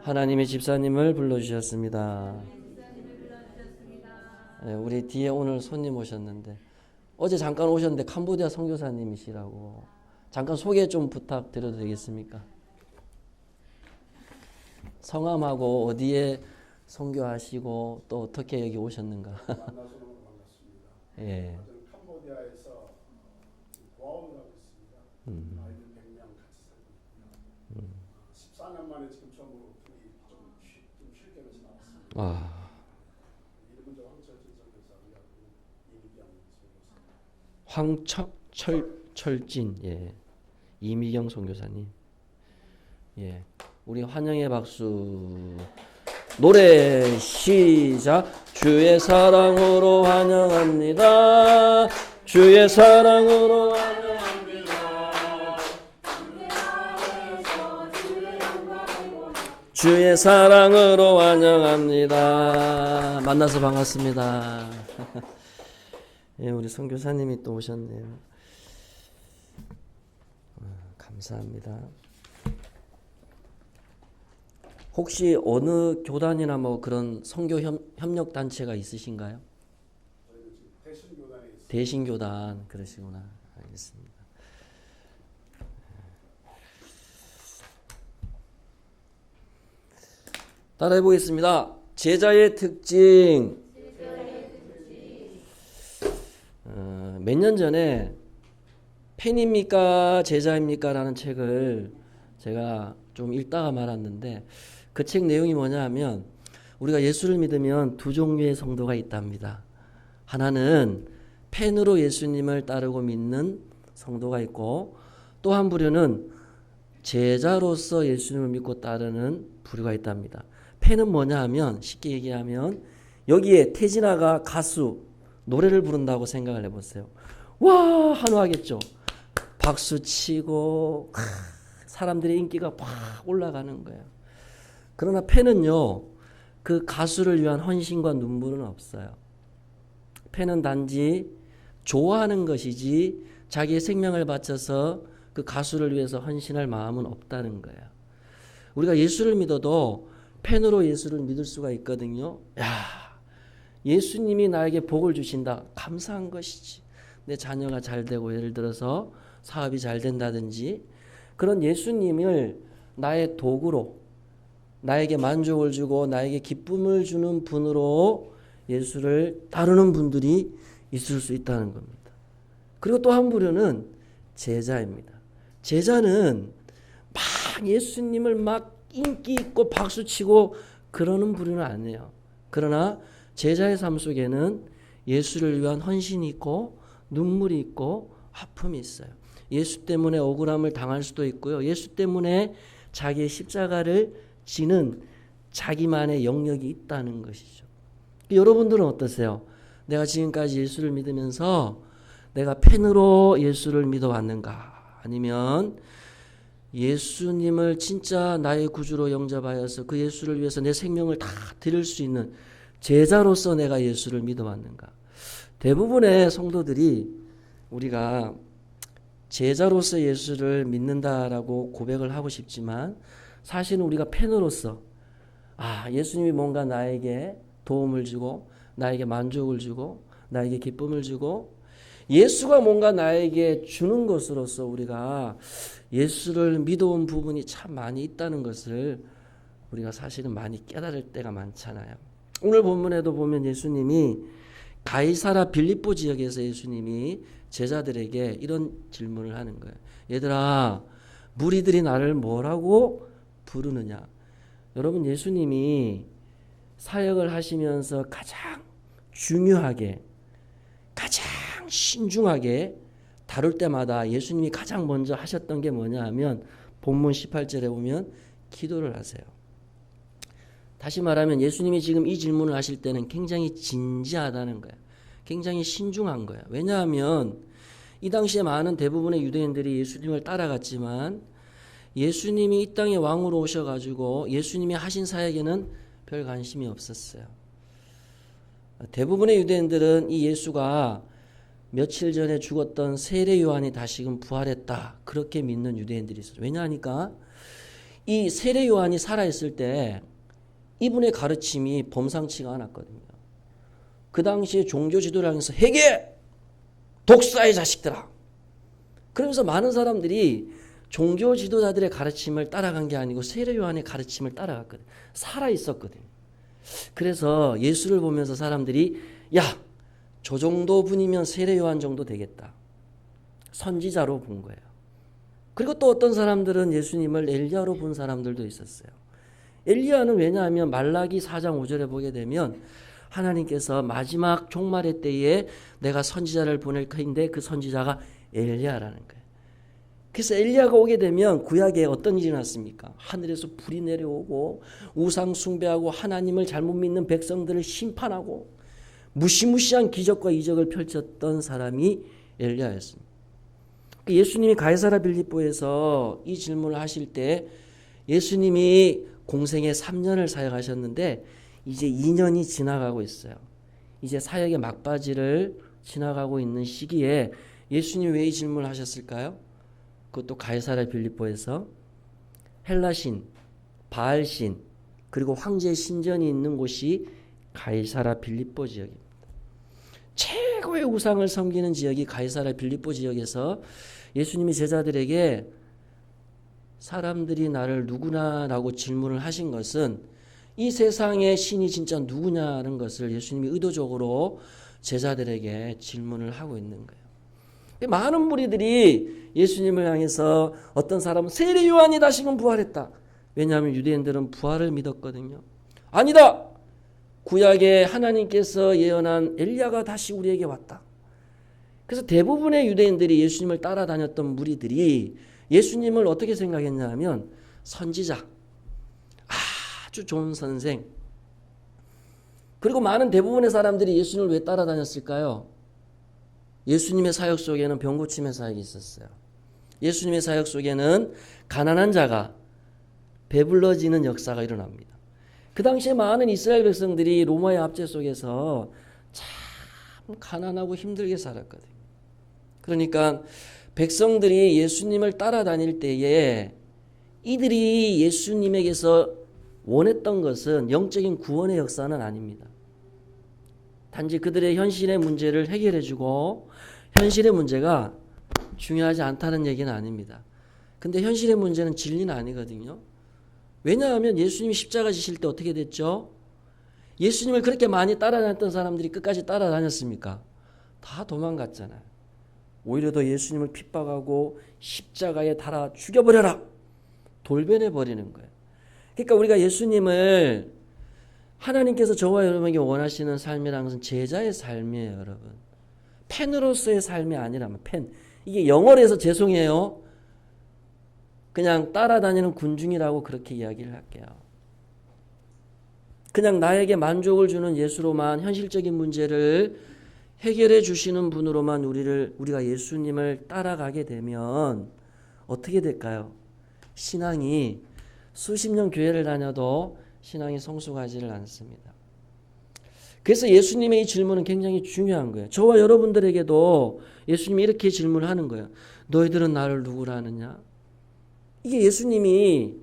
하나님의 집사님을 불러주셨습니다. 네, 우리 뒤에 오늘 손님 오셨는데 어제 잠깐 오셨는데 캄보디아 선교사님이시라고 잠깐 소개 좀 부탁드려도 되겠습니까? 성함하고 어디에 선교하시고 또 어떻게 여기 오셨는가? 만나서 너무 반갑습니다. 예. 저는 캄보디아에서 고아원을 하고 있습니다. 아이들 100명 같이 살고 있고요. 14년 만에 지금 처음으로 둘이 좀 쉴 겸해서 나왔습니다. 아, 이름은 저 황철진 선교사하고 이미경 선교사. 철진, 예, 이미경 선교사님, 예, 우리 환영의 박수. 노래 시작. 주의 사랑으로 환영합니다. 주의 사랑으로 환영합니다. 주의 사랑으로 환영합니다. 만나서 반갑습니다. 예, 우리 선교사님이 또 오셨네요. 감사합니다. 혹시 어느 교단이나 뭐 그런 선교 협력 단체가 있으신가요? 저희는 지금 대신교단에 있습니다. 대신교단 그러시구나. 알겠습니다. 따라해 보겠습니다. 제자의 특징. 몇 년 전에 팬입니까 제자입니까 라는 책을 제가 좀 읽다가 말았는데 그 책 내용이 뭐냐 하면 우리가 예수를 믿으면 두 종류의 성도가 있답니다. 하나는 팬으로 예수님을 따르고 믿는 성도가 있고 또 한 부류는 제자로서 예수님을 믿고 따르는 부류가 있답니다. 팬은 뭐냐 하면 쉽게 얘기하면 여기에 태진아가 가수 노래를 부른다고 생각을 해보세요. 와 환호하겠죠. 박수 치고 사람들의 인기가 팍 올라가는 거예요. 그러나 팬은요 그 가수를 위한 헌신과 눈물은 없어요. 팬은 단지 좋아하는 것이지 자기의 생명을 바쳐서 그 가수를 위해서 헌신할 마음은 없다는 거예요. 우리가 예수를 믿어도 팬으로 예수를 믿을 수가 있거든요. 야, 예수님이 나에게 복을 주신다. 감사한 것이지. 내 자녀가 잘 되고 예를 들어서 사업이 잘 된다든지 그런 예수님을 나의 도구로 나에게 만족을 주고 나에게 기쁨을 주는 분으로 예수를 따르는 분들이 있을 수 있다는 겁니다. 그리고 또 한 부류는 제자입니다. 제자는 막 예수님을 막 인기 있고 박수치고 그러는 부류는 아니에요. 그러나 제자의 삶 속에는 예수를 위한 헌신이 있고 눈물이 있고 아픔이 있어요. 예수 때문에 억울함을 당할 수도 있고요. 예수 때문에 자기의 십자가를 지는 자기만의 영역이 있다는 것이죠. 여러분들은 어떠세요? 내가 지금까지 예수를 믿으면서 내가 팬으로 예수를 믿어왔는가? 아니면 예수님을 진짜 나의 구주로 영접하여서 그 예수를 위해서 내 생명을 다 드릴 수 있는 제자로서 내가 예수를 믿어왔는가? 대부분의 성도들이 우리가 제자로서 예수를 믿는다라고 고백을 하고 싶지만 사실은 우리가 팬으로서 예수님이 뭔가 나에게 도움을 주고 나에게 만족을 주고 나에게 기쁨을 주고 예수가 뭔가 나에게 주는 것으로서 우리가 예수를 믿어온 부분이 참 많이 있다는 것을 우리가 사실은 많이 깨달을 때가 많잖아요. 오늘 본문에도 보면 예수님이 가이사라 빌립보 지역에서 예수님이 제자들에게 이런 질문을 하는 거예요. 얘들아, 무리들이 나를 뭐라고 부르느냐? 여러분, 예수님이 사역을 하시면서 가장 중요하게 가장 신중하게 다룰 때마다 예수님이 가장 먼저 하셨던 게 뭐냐 하면 본문 18절에 보면 기도를 하세요. 다시 말하면 예수님이 지금 이 질문을 하실 때는 굉장히 진지하다는 거예요. 굉장히 신중한 거예요. 왜냐하면 이 당시에 많은 대부분의 유대인들이 예수님을 따라갔지만 예수님이 이 땅에 왕으로 오셔가지고 예수님이 하신 사역에는 별 관심이 없었어요. 대부분의 유대인들은 이 예수가 며칠 전에 죽었던 세례 요한이 다시금 부활했다 그렇게 믿는 유대인들이 있어요. 왜냐하니까 이 세례 요한이 살아있을 때 이분의 가르침이 범상치가 않았거든요. 그 당시에 종교 지도를 하면서 회개! 독사의 자식들아! 그러면서 많은 사람들이 종교 지도자들의 가르침을 따라간 게 아니고 세례 요한의 가르침을 따라갔거든요. 살아있었거든요. 그래서 예수를 보면서 사람들이 야, 저 정도 분이면 세례 요한 정도 되겠다. 선지자로 본 거예요. 그리고 또 어떤 사람들은 예수님을 엘리야로 본 사람들도 있었어요. 엘리야는 왜냐하면 말라기 4장 5절에 보게 되면 하나님께서 마지막 종말의 때에 내가 선지자를 보낼 터인데 그 선지자가 엘리야라는 거예요. 그래서 엘리야가 오게 되면 구약에 어떤 일이 났습니까? 하늘에서 불이 내려오고 우상 숭배하고 하나님을 잘못 믿는 백성들을 심판하고 무시무시한 기적과 이적을 펼쳤던 사람이 엘리야였습니다. 예수님이 가이사라 빌립보에서 이 질문을 하실 때 예수님이 공생에 3년을 사역하셨는데 이제 2년이 지나가고 있어요. 이제 사역의 막바지를 지나가고 있는 시기에 예수님이 왜 이 질문을 하셨을까요? 그것도 가이사라 빌립보에서 헬라신, 바알신, 그리고 황제의 신전이 있는 곳이 가이사라 빌립보 지역입니다. 최고의 우상을 섬기는 지역이 가이사라 빌립보 지역에서 예수님이 제자들에게 사람들이 나를 누구나라고 질문을 하신 것은 이 세상의 신이 진짜 누구냐는 것을 예수님이 의도적으로 제자들에게 질문을 하고 있는 거예요. 많은 무리들이 예수님을 향해서 어떤 사람은 세례 요한이 다시금 부활했다. 왜냐하면 유대인들은 부활을 믿었거든요. 아니다. 구약에 하나님께서 예언한 엘리야가 다시 우리에게 왔다. 그래서 대부분의 유대인들이 예수님을 따라다녔던 무리들이 예수님을 어떻게 생각했냐 하면 선지자, 아주 좋은 선생. 그리고 많은 대부분의 사람들이 예수님을 왜 따라다녔을까요? 예수님의 사역 속에는 병고침의 사역이 있었어요. 예수님의 사역 속에는 가난한 자가 배불러지는 역사가 일어납니다. 그 당시에 많은 이스라엘 백성들이 로마의 압제 속에서 참 가난하고 힘들게 살았거든요. 그러니까 백성들이 예수님을 따라다닐 때에 이들이 예수님에게서 원했던 것은 영적인 구원의 역사는 아닙니다. 단지 그들의 현실의 문제를 해결해주고 현실의 문제가 중요하지 않다는 얘기는 아닙니다. 근데 현실의 문제는 진리는 아니거든요. 왜냐하면 예수님이 십자가 지실 때 어떻게 됐죠? 예수님을 그렇게 많이 따라다녔던 사람들이 끝까지 따라다녔습니까? 다 도망갔잖아요. 오히려 더 예수님을 핍박하고 십자가에 달아 죽여버려라! 돌변해버리는 거예요. 그러니까 우리가 예수님을 하나님께서 저와 여러분에게 원하시는 삶이라는 것은 제자의 삶이에요, 여러분. 팬으로서의 삶이 아니라면 팬. 이게 영어로 해서 죄송해요. 그냥 따라다니는 군중이라고 그렇게 이야기를 할게요. 그냥 나에게 만족을 주는 예수로만 현실적인 문제를 해결해 주시는 분으로만 우리가 예수님을 따라가게 되면 어떻게 될까요? 신앙이 수십 년 교회를 다녀도 신앙이 성숙하지를 않습니다. 그래서 예수님의 이 질문은 굉장히 중요한 거예요. 저와 여러분들에게도 예수님이 이렇게 질문하는 거예요. 너희들은 나를 누구라 하느냐? 이게 예수님이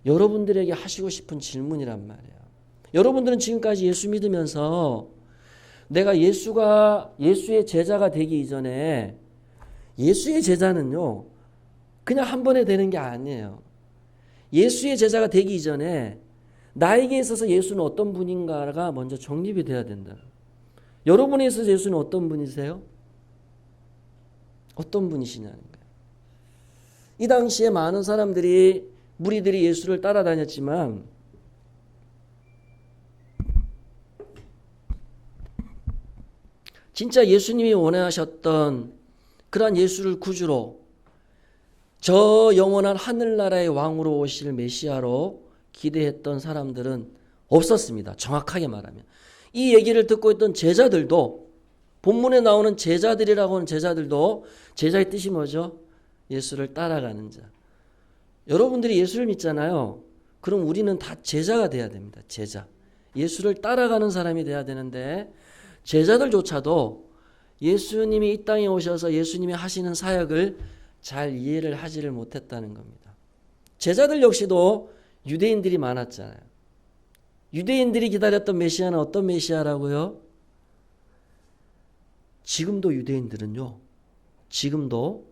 여러분들에게 하시고 싶은 질문이란 말이에요. 여러분들은 지금까지 예수 믿으면서 내가 예수의 제자가 되기 이전에 예수의 제자는요, 그냥 한 번에 되는 게 아니에요. 예수의 제자가 되기 이전에 나에게 있어서 예수는 어떤 분인가가 먼저 정립이 돼야 된다. 여러분에 있어서 예수는 어떤 분이세요? 어떤 분이시냐는 거예요. 이 당시에 많은 무리들이 예수를 따라다녔지만 진짜 예수님이 원하셨던 그러한 예수를 구주로 저 영원한 하늘나라의 왕으로 오실 메시아로 기대했던 사람들은 없었습니다. 정확하게 말하면. 이 얘기를 듣고 있던 제자들도, 본문에 나오는 제자들이라고 하는 제자들도, 제자의 뜻이 뭐죠? 예수를 따라가는 자. 여러분들이 예수를 믿잖아요. 그럼 우리는 다 제자가 돼야 됩니다. 제자. 예수를 따라가는 사람이 돼야 되는데 제자들조차도 예수님이 이 땅에 오셔서 예수님이 하시는 사역을 잘 이해를 하지를 못했다는 겁니다. 제자들 역시도 유대인들이 많았잖아요. 유대인들이 기다렸던 메시아는 어떤 메시아라고요? 지금도 유대인들은요. 지금도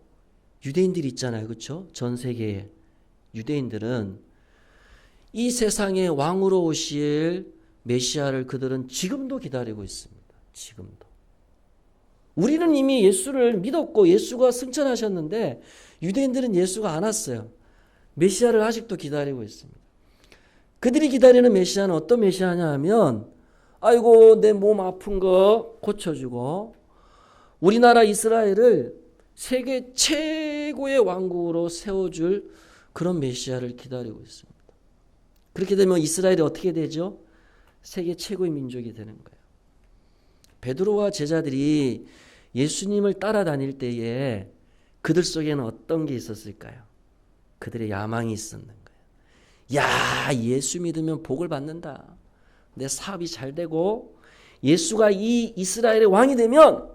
유대인들이 있잖아요. 그렇죠? 전 세계에 유대인들은 이 세상의 왕으로 오실 메시아를 그들은 지금도 기다리고 있습니다. 지금도. 우리는 이미 예수를 믿었고 예수가 승천하셨는데 유대인들은 예수가 안 왔어요. 메시아를 아직도 기다리고 있습니다. 그들이 기다리는 메시아는 어떤 메시아냐 하면 아이고 내 몸 아픈 거 고쳐주고 우리나라 이스라엘을 세계 최고의 왕국으로 세워줄 그런 메시아를 기다리고 있습니다. 그렇게 되면 이스라엘이 어떻게 되죠? 세계 최고의 민족이 되는 거예요. 베드로와 제자들이 예수님을 따라다닐 때에 그들 속에는 어떤 게 있었을까요? 그들의 야망이 있었는 거예요. 야, 예수 믿으면 복을 받는다. 내 사업이 잘 되고 예수가 이 이스라엘의 왕이 되면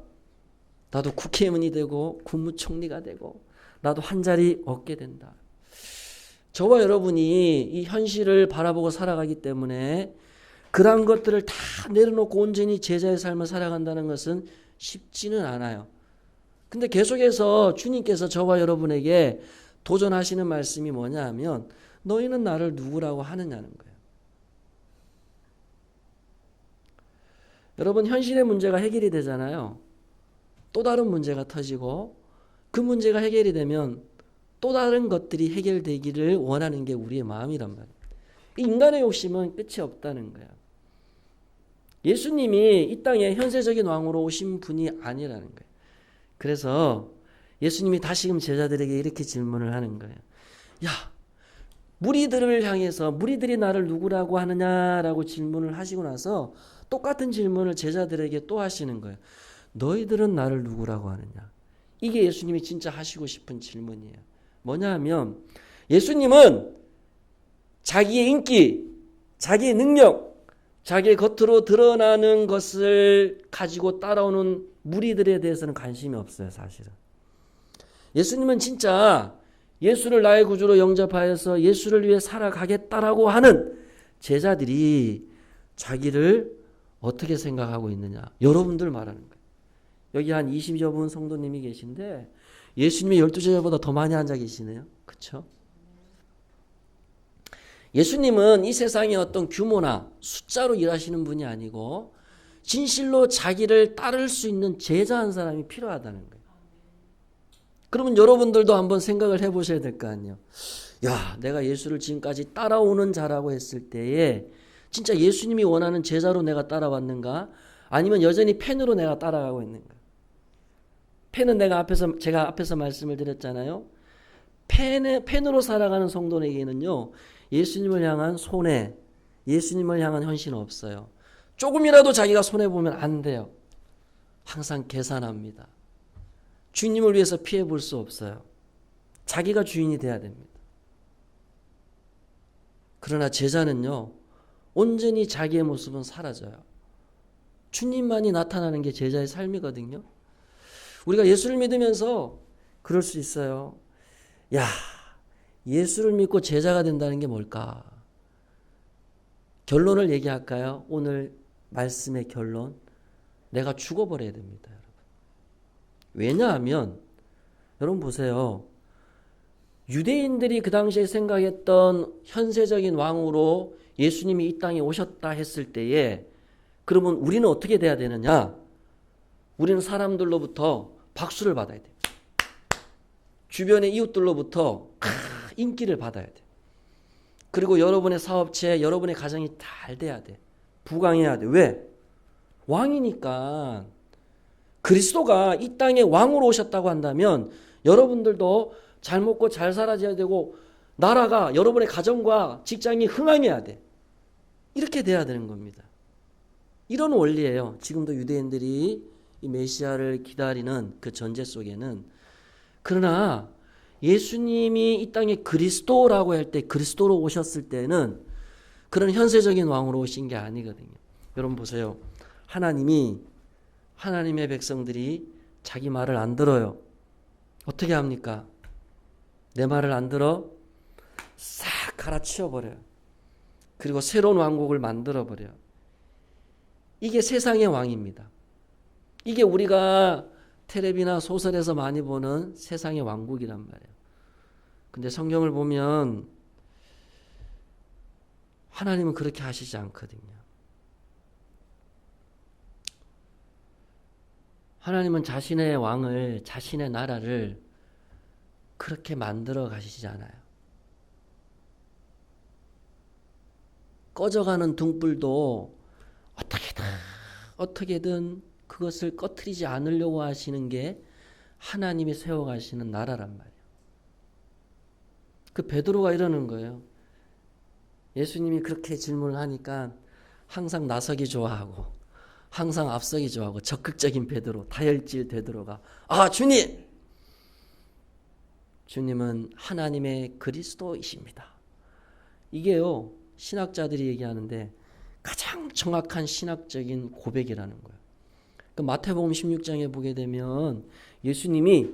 나도 국회의원이 되고 국무총리가 되고 나도 한 자리 얻게 된다. 저와 여러분이 이 현실을 바라보고 살아가기 때문에 그러한 것들을 다 내려놓고 온전히 제자의 삶을 살아간다는 것은 쉽지는 않아요. 근데 계속해서 주님께서 저와 여러분에게 도전하시는 말씀이 뭐냐 하면 너희는 나를 누구라고 하느냐는 거예요. 여러분 현실의 문제가 해결이 되잖아요. 또 다른 문제가 터지고 그 문제가 해결이 되면 또 다른 것들이 해결되기를 원하는 게 우리의 마음이란 말이에요. 인간의 욕심은 끝이 없다는 거예요. 예수님이 이 땅에 현세적인 왕으로 오신 분이 아니라는 거예요. 그래서 예수님이 다시금 제자들에게 이렇게 질문을 하는 거예요. 야, 무리들을 향해서 무리들이 나를 누구라고 하느냐라고 질문을 하시고 나서 똑같은 질문을 제자들에게 또 하시는 거예요. 너희들은 나를 누구라고 하느냐? 이게 예수님이 진짜 하시고 싶은 질문이에요. 뭐냐 하면 예수님은 자기의 인기, 자기의 능력, 자기의 겉으로 드러나는 것을 가지고 따라오는 무리들에 대해서는 관심이 없어요. 사실은. 예수님은 진짜 예수를 나의 구주로 영접하여서 예수를 위해 살아가겠다라고 하는 제자들이 자기를 어떻게 생각하고 있느냐. 여러분들 말하는 거예요. 여기 한 20여 분 성도님이 계신데 예수님이 12제자보다 더 많이 앉아 계시네요. 그렇죠? 예수님은 이 세상의 어떤 규모나 숫자로 일하시는 분이 아니고 진실로 자기를 따를 수 있는 제자 한 사람이 필요하다는 거예요. 그러면 여러분들도 한번 생각을 해보셔야 될 거 아니에요. 야, 내가 예수를 지금까지 따라오는 자라고 했을 때에 진짜 예수님이 원하는 제자로 내가 따라왔는가? 아니면 여전히 팬으로 내가 따라가고 있는가? 팬은 제가 앞에서 말씀을 드렸잖아요. 팬으로 살아가는 성도에게는요, 예수님을 향한 손해, 예수님을 향한 헌신은 없어요. 조금이라도 자기가 손해보면 안 돼요. 항상 계산합니다. 주님을 위해서 피해 볼 수 없어요. 자기가 주인이 돼야 됩니다. 그러나 제자는요, 온전히 자기의 모습은 사라져요. 주님만이 나타나는 게 제자의 삶이거든요. 우리가 예수를 믿으면서 그럴 수 있어요. 야, 예수를 믿고 제자가 된다는 게 뭘까? 결론을 얘기할까요? 오늘 말씀의 결론. 내가 죽어버려야 됩니다, 여러분. 왜냐하면 여러분 보세요. 유대인들이 그 당시에 생각했던 현세적인 왕으로 예수님이 이 땅에 오셨다 했을 때에 그러면 우리는 어떻게 돼야 되느냐? 우리는 사람들로부터 박수를 받아야 돼요. 주변의 이웃들로부터 인기를 받아야 돼요. 그리고 여러분의 사업체, 여러분의 가정이 잘 돼야 돼. 부강해야 돼. 왜? 왕이니까. 그리스도가 이 땅에 왕으로 오셨다고 한다면 여러분들도 잘 먹고 잘 살아야 되고 나라가 여러분의 가정과 직장이 흥황해야 돼. 이렇게 돼야 되는 겁니다. 이런 원리예요. 지금도 유대인들이 이 메시아를 기다리는 그 전제 속에는. 그러나 예수님이 이 땅에 그리스도라고 할 때 그리스도로 오셨을 때는 그런 현세적인 왕으로 오신 게 아니거든요. 여러분 보세요. 하나님의 백성들이 자기 말을 안 들어요. 어떻게 합니까? 내 말을 안 들어? 싹 갈아치워버려요. 그리고 새로운 왕국을 만들어버려요. 이게 세상의 왕입니다. 이게 우리가 텔레비나 소설에서 많이 보는 세상의 왕국이란 말이에요. 근데 성경을 보면 하나님은 그렇게 하시지 않거든요. 하나님은 자신의 왕을, 자신의 나라를 그렇게 만들어 가시지 않아요. 꺼져가는 등불도 어떻게든 그것을 꺼트리지 않으려고 하시는 게 하나님이 세워가시는 나라란 말이에요. 그 베드로가 이러는 거예요. 예수님이 그렇게 질문을 하니까 항상 나서기 좋아하고 항상 앞서기 좋아하고 적극적인 베드로, 다혈질 베드로가 주님! 주님은 하나님의 그리스도이십니다. 이게요, 신학자들이 얘기하는데 가장 정확한 신학적인 고백이라는 거예요. 그 마태복음 16장에 보게 되면 예수님이,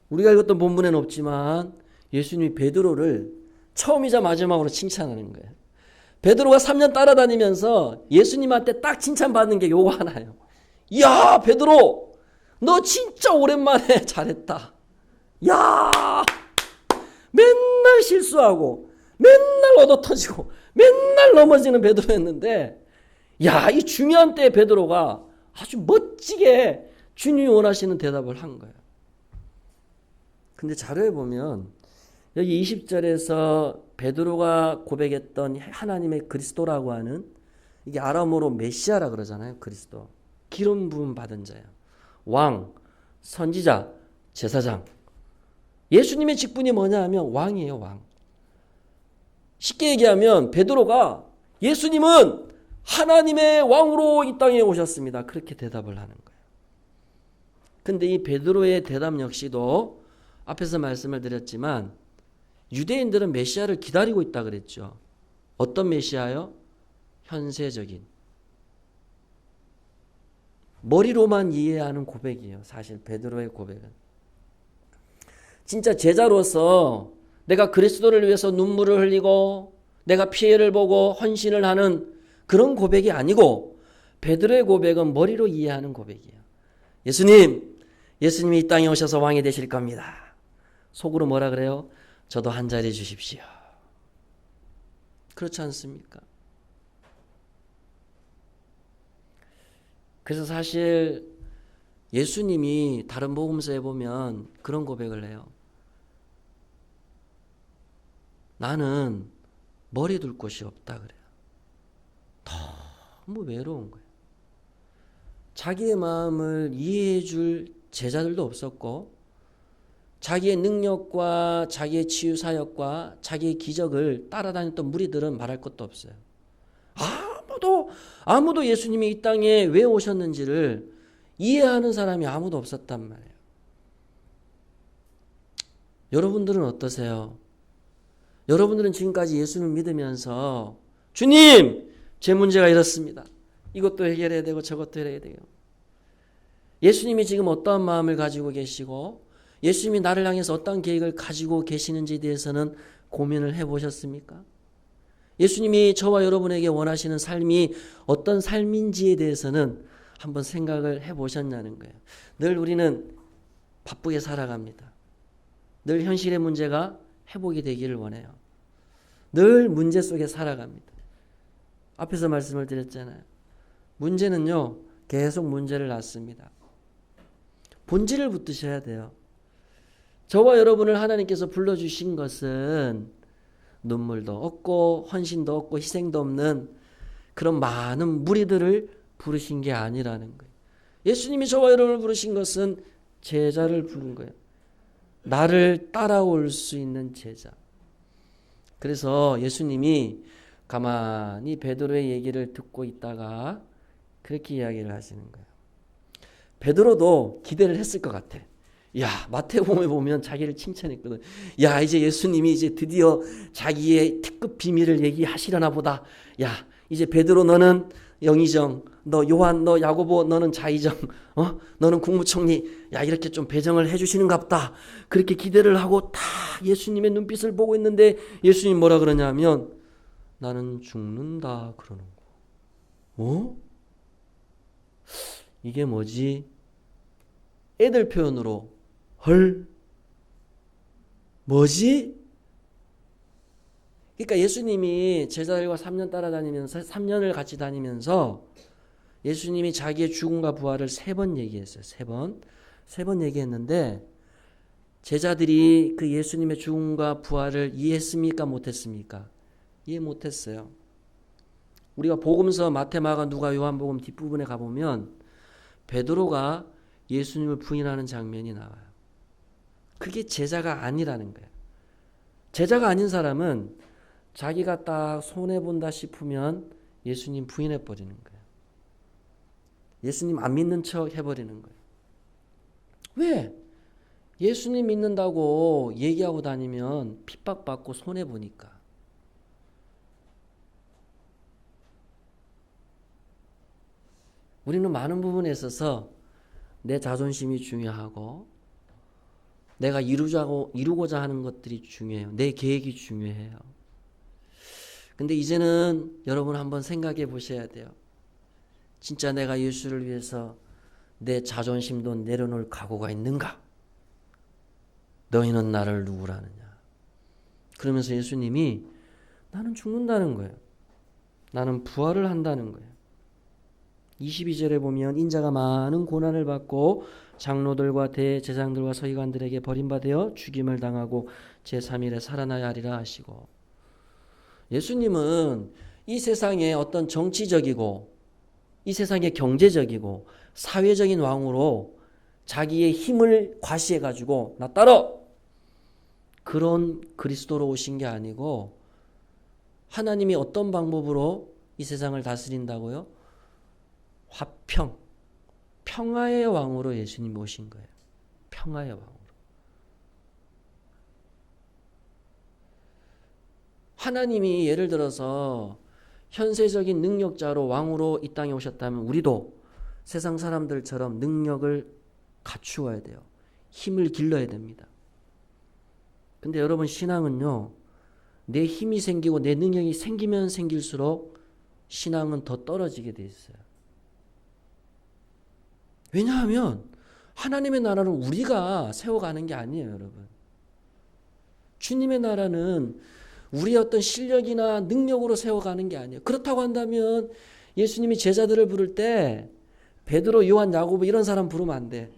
우리가 읽었던 본문에는 없지만 예수님이 베드로를 처음이자 마지막으로 칭찬하는 거예요. 베드로가 3년 따라다니면서 예수님한테 딱 칭찬받는 게 요거 하나예요. 야, 베드로, 너 진짜 오랜만에 잘했다. 야, 맨날 실수하고 맨날 얻어터지고 맨날 넘어지는 베드로였는데, 야, 이 중요한 때에 베드로가 아주 멋지게 주님이 원하시는 대답을 한 거예요. 근데 자료에 보면 여기 20절에서 베드로가 고백했던 하나님의 그리스도라고 하는, 이게 아람어로 메시아라 그러잖아요. 그리스도. 기름 부음 받은 자예요. 왕, 선지자, 제사장. 예수님의 직분이 뭐냐 하면 왕이에요, 왕. 쉽게 얘기하면 베드로가 예수님은 하나님의 왕으로 이 땅에 오셨습니다. 그렇게 대답을 하는 거예요. 근데 이 베드로의 대답 역시도 앞에서 말씀을 드렸지만 유대인들은 메시아를 기다리고 있다 그랬죠. 어떤 메시아요? 현세적인. 머리로만 이해하는 고백이에요. 사실 베드로의 고백은. 진짜 제자로서 내가 그리스도를 위해서 눈물을 흘리고 내가 피해를 보고 헌신을 하는 그런 고백이 아니고, 베드로의 고백은 머리로 이해하는 고백이에요. 예수님이 이 땅에 오셔서 왕이 되실 겁니다. 속으로 뭐라 그래요? 저도 한 자리 주십시오. 그렇지 않습니까? 그래서 사실 예수님이 다른 복음서에 보면 그런 고백을 해요. 나는 머리 둘 곳이 없다 그래요. 너무 외로운 거예요. 자기의 마음을 이해해 줄 제자들도 없었고, 자기의 능력과 자기의 치유 사역과 자기의 기적을 따라다녔던 무리들은 말할 것도 없어요. 아무도 예수님이 이 땅에 왜 오셨는지를 이해하는 사람이 아무도 없었단 말이에요. 여러분들은 어떠세요? 여러분들은 지금까지 예수님을 믿으면서 주님! 제 문제가 이렇습니다. 이것도 해결해야 되고 저것도 해야 돼요. 예수님이 지금 어떠한 마음을 가지고 계시고 예수님이 나를 향해서 어떤 계획을 가지고 계시는지에 대해서는 고민을 해보셨습니까? 예수님이 저와 여러분에게 원하시는 삶이 어떤 삶인지에 대해서는 한번 생각을 해보셨냐는 거예요. 늘 우리는 바쁘게 살아갑니다. 늘 현실의 문제가 회복이 되기를 원해요. 늘 문제 속에 살아갑니다. 앞에서 말씀을 드렸잖아요. 문제는요, 계속 문제를 낳습니다. 본질을 붙드셔야 돼요. 저와 여러분을 하나님께서 불러주신 것은 눈물도 없고 헌신도 없고 희생도 없는 그런 많은 무리들을 부르신 게 아니라는 거예요. 예수님이 저와 여러분을 부르신 것은 제자를 부른 거예요. 나를 따라올 수 있는 제자. 그래서 예수님이 가만히 베드로의 얘기를 듣고 있다가 그렇게 이야기를 하시는 거예요. 베드로도 기대를 했을 것 같아. 야, 마태복음에 보면 자기를 칭찬했거든. 야, 이제 예수님이 이제 드디어 자기의 특급 비밀을 얘기하시려나 보다. 야, 이제 베드로 너는 영의정, 너 요한, 너 야고보, 너는 자의정, 너는 국무총리, 야 이렇게 좀 배정을 해주시는갑다. 그렇게 기대를 하고 다 예수님의 눈빛을 보고 있는데 예수님 뭐라 그러냐면 나는 죽는다 그러는 거. 이게 뭐지? 애들 표현으로 헐 뭐지? 그러니까 예수님이 제자들과 3년 따라다니면서 3년을 같이 다니면서 예수님이 자기의 죽음과 부활을 3번 얘기했어요. 3번. 3번 얘기했는데 제자들이 그 예수님의 죽음과 부활을 이해했습니까? 못했습니까? 이해 못했어요. 우리가 복음서 마태, 마가, 누가, 요한복음 뒷부분에 가보면 베드로가 예수님을 부인하는 장면이 나와요. 그게 제자가 아니라는 거예요. 제자가 아닌 사람은 자기가 딱 손해본다 싶으면 예수님 부인해버리는 거예요. 예수님 안 믿는 척 해버리는 거예요. 왜? 예수님 믿는다고 얘기하고 다니면 핍박받고 손해보니까. 우리는 많은 부분에 있어서 내 자존심이 중요하고 내가 이루고자 하는 것들이 중요해요. 내 계획이 중요해요. 근데 이제는 여러분 한번 생각해 보셔야 돼요. 진짜 내가 예수를 위해서 내 자존심도 내려놓을 각오가 있는가? 너희는 나를 누구라느냐? 그러면서 예수님이 나는 죽는다는 거예요. 나는 부활을 한다는 거예요. 22절에 보면 인자가 많은 고난을 받고 장로들과 대제사장들과 서기관들에게 버림받아 죽임을 당하고 제3일에 살아나야 하리라 하시고 예수님은 이 세상의 어떤 정치적이고 이 세상의 경제적이고 사회적인 왕으로 자기의 힘을 과시해가지고 나 따라 그런 그리스도로 오신 게 아니고 하나님이 어떤 방법으로 이 세상을 다스린다고요? 화평, 평화의 왕으로 예수님이 오신 거예요. 평화의 왕으로. 하나님이 예를 들어서 현세적인 능력자로 왕으로 이 땅에 오셨다면 우리도 세상 사람들처럼 능력을 갖추어야 돼요. 힘을 길러야 됩니다. 근데 여러분 신앙은요. 내 힘이 생기고 내 능력이 생기면 생길수록 신앙은 더 떨어지게 돼 있어요. 왜냐하면 하나님의 나라는 우리가 세워가는 게 아니에요, 여러분. 주님의 나라는 우리의 어떤 실력이나 능력으로 세워가는 게 아니에요. 그렇다고 한다면 예수님이 제자들을 부를 때 베드로, 요한, 야고보 이런 사람 부르면 안 돼.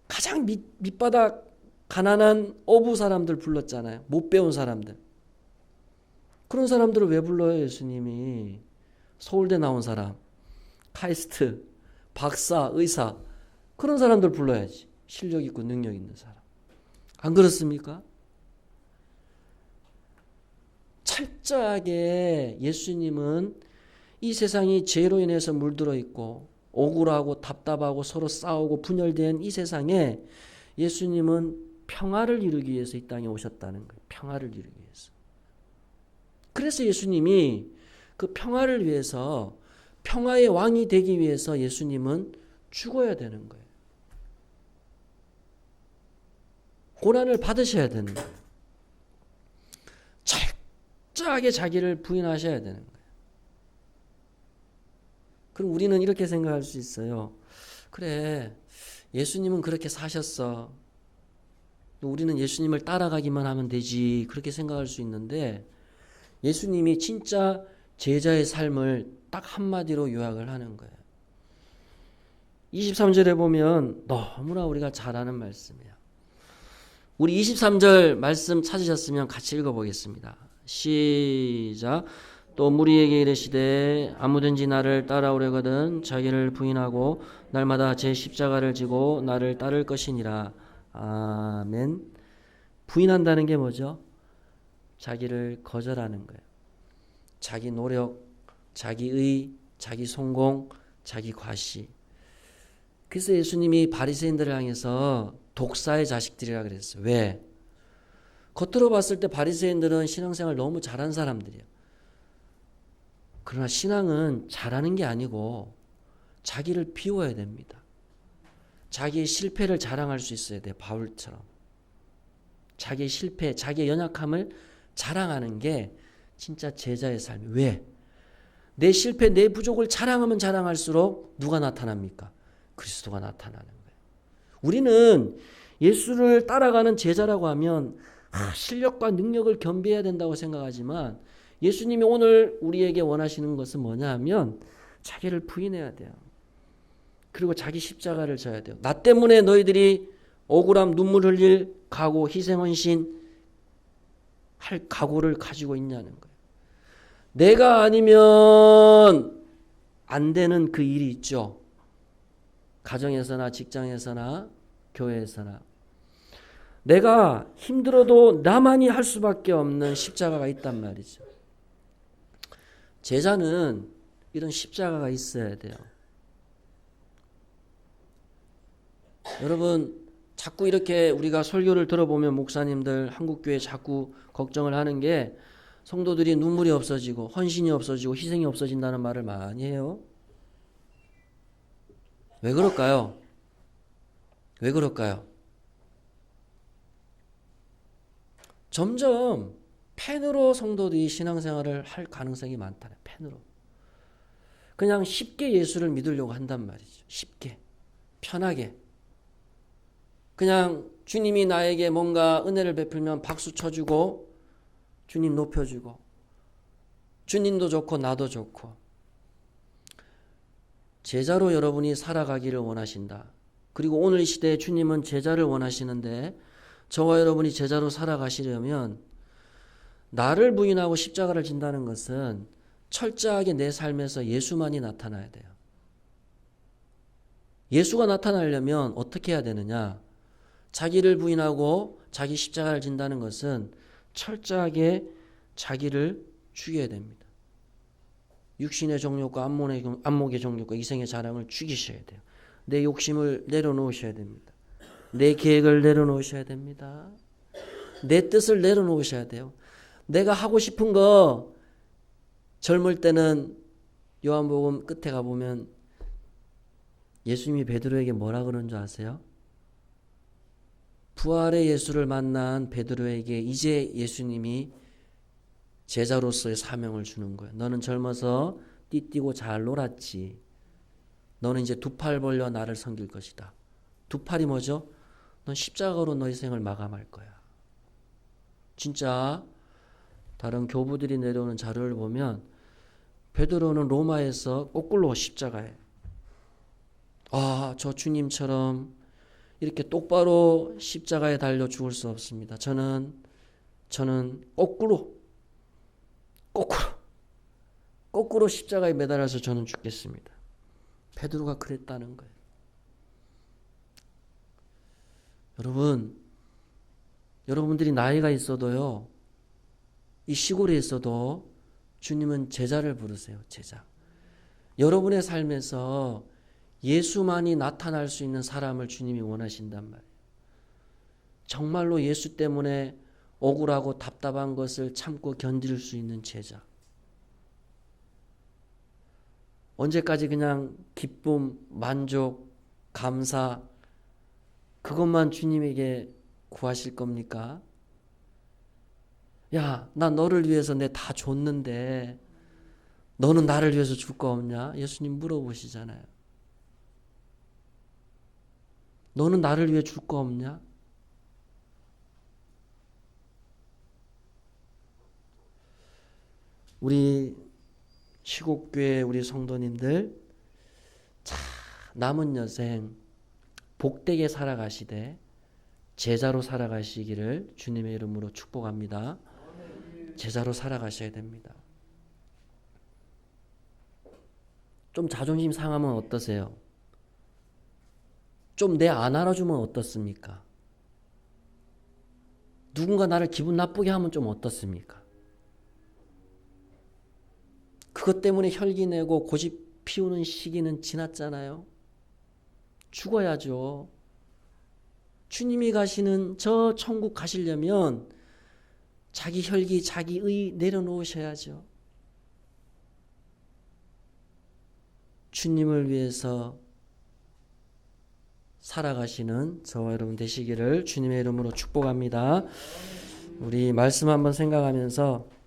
가장 밑바닥 가난한 어부 사람들 불렀잖아요. 못 배운 사람들. 그런 사람들을 왜 불러요, 예수님이? 서울대 나온 사람, 카이스트, 박사, 의사 그런 사람들 불러야지. 실력 있고 능력 있는 사람. 안 그렇습니까? 철저하게 예수님은 이 세상이 죄로 인해서 물들어 있고 억울하고 답답하고 서로 싸우고 분열된 이 세상에 예수님은 평화를 이루기 위해서 이 땅에 오셨다는 거예요. 평화를 이루기 위해서. 그래서 예수님이 그 평화를 위해서 평화의 왕이 되기 위해서 예수님은 죽어야 되는 거예요. 고난을 받으셔야 되는 거예요. 철저하게 자기를 부인하셔야 되는 거예요. 그럼 우리는 이렇게 생각할 수 있어요. 그래, 예수님은 그렇게 사셨어. 우리는 예수님을 따라가기만 하면 되지. 그렇게 생각할 수 있는데 예수님이 진짜 제자의 삶을 딱 한마디로 요약을 하는 거예요. 23절에 보면 너무나 우리가 잘 아는 말씀이에요. 우리 23절 말씀 찾으셨으면 같이 읽어보겠습니다. 시작. 또 무리에게 이르시되 아무든지 나를 따라오려거든 자기를 부인하고 날마다 제 십자가를 지고 나를 따를 것이니라. 아멘. 부인한다는 게 뭐죠? 자기를 거절하는 거예요. 자기 노력, 자기 의, 자기 성공, 자기 과시. 그래서 예수님이 바리새인들을 향해서 독사의 자식들이라 그랬어요. 왜? 겉으로 봤을 때 바리새인들은 신앙생활 너무 잘한 사람들이에요. 그러나 신앙은 잘하는 게 아니고 자기를 비워야 됩니다. 자기의 실패를 자랑할 수 있어야 돼요. 바울처럼. 자기의 실패, 자기의 연약함을 자랑하는 게 진짜 제자의 삶이에요. 왜? 내 실패, 내 부족을 자랑하면 자랑할수록 누가 나타납니까? 그리스도가 나타나는 거예요. 우리는 예수를 따라가는 제자라고 하면 실력과 능력을 겸비해야 된다고 생각하지만 예수님이 오늘 우리에게 원하시는 것은 뭐냐 하면 자기를 부인해야 돼요. 그리고 자기 십자가를 져야 돼요. 나 때문에 너희들이 억울함, 눈물 흘릴 각오, 희생헌신 할 각오를 가지고 있냐는 거예요. 내가 아니면 안 되는 그 일이 있죠. 가정에서나 직장에서나 교회에서나 내가 힘들어도 나만이 할 수밖에 없는 십자가가 있단 말이죠. 제자는 이런 십자가가 있어야 돼요. 여러분 자꾸 이렇게 우리가 설교를 들어보면 목사님들 한국교회 자꾸 걱정을 하는 게 성도들이 눈물이 없어지고 헌신이 없어지고 희생이 없어진다는 말을 많이 해요. 왜 그럴까요? 왜 그럴까요? 점점 펜으로 성도들이 신앙생활을 할 가능성이 많다네. 펜으로. 그냥 쉽게 예수를 믿으려고 한단 말이죠. 쉽게. 편하게. 그냥 주님이 나에게 뭔가 은혜를 베풀면 박수 쳐주고 주님 높여주고 주님도 좋고 나도 좋고 제자로 여러분이 살아가기를 원하신다. 그리고 오늘 이 시대에 주님은 제자를 원하시는데 저와 여러분이 제자로 살아가시려면 나를 부인하고 십자가를 진다는 것은 철저하게 내 삶에서 예수만이 나타나야 돼요. 예수가 나타나려면 어떻게 해야 되느냐? 자기를 부인하고 자기 십자가를 진다는 것은 철저하게 자기를 죽여야 됩니다. 육신의 정욕과 안목의 정욕과 이생의 자랑을 죽이셔야 돼요. 내 욕심을 내려놓으셔야 됩니다. 내 계획을 내려놓으셔야 됩니다. 내 뜻을 내려놓으셔야 돼요. 내가 하고 싶은 거 젊을 때는 요한복음 끝에 가보면 예수님이 베드로에게 뭐라 그런 줄 아세요? 부활의 예수를 만난 베드로에게 이제 예수님이 제자로서의 사명을 주는 거예요. 너는 젊어서 띠띠고 잘 놀았지. 너는 이제 두 팔 벌려 나를 섬길 것이다. 두 팔이 뭐죠? 넌 십자가로 너의 생을 마감할 거야. 진짜 다른 교부들이 내려오는 자료를 보면 베드로는 로마에서 거꾸로 십자가에 저 주님처럼 이렇게 똑바로 십자가에 달려 죽을 수 없습니다. 저는 거꾸로 십자가에 매달아서 저는 죽겠습니다. 베드로가 그랬다는 거예요. 여러분들이 나이가 있어도요, 이 시골에 있어도 주님은 제자를 부르세요. 제자. 여러분의 삶에서 예수만이 나타날 수 있는 사람을 주님이 원하신단 말이에요. 정말로 예수 때문에 억울하고 답답한 것을 참고 견딜 수 있는 제자. 언제까지 그냥 기쁨, 만족, 감사 그것만 주님에게 구하실 겁니까? 야, 나 너를 위해서 내 다 줬는데 너는 나를 위해서 줄 거 없냐? 예수님 물어보시잖아요. 너는 나를 위해 줄 거 없냐? 우리 시곡교회 우리 성도님들 자, 남은 여생 복되게 살아가시되 제자로 살아가시기를 주님의 이름으로 축복합니다. 제자로 살아가셔야 됩니다. 좀 자존심 상하면 어떠세요? 좀 내 안 알아주면 어떻습니까? 누군가 나를 기분 나쁘게 하면 좀 어떻습니까? 그것 때문에 혈기 내고 고집 피우는 시기는 지났잖아요. 죽어야죠. 주님이 가시는 저 천국 가시려면 자기 혈기, 자기 의 내려놓으셔야죠. 주님을 위해서 살아가시는 저와 여러분 되시기를 주님의 이름으로 축복합니다. 우리 말씀 한번 생각하면서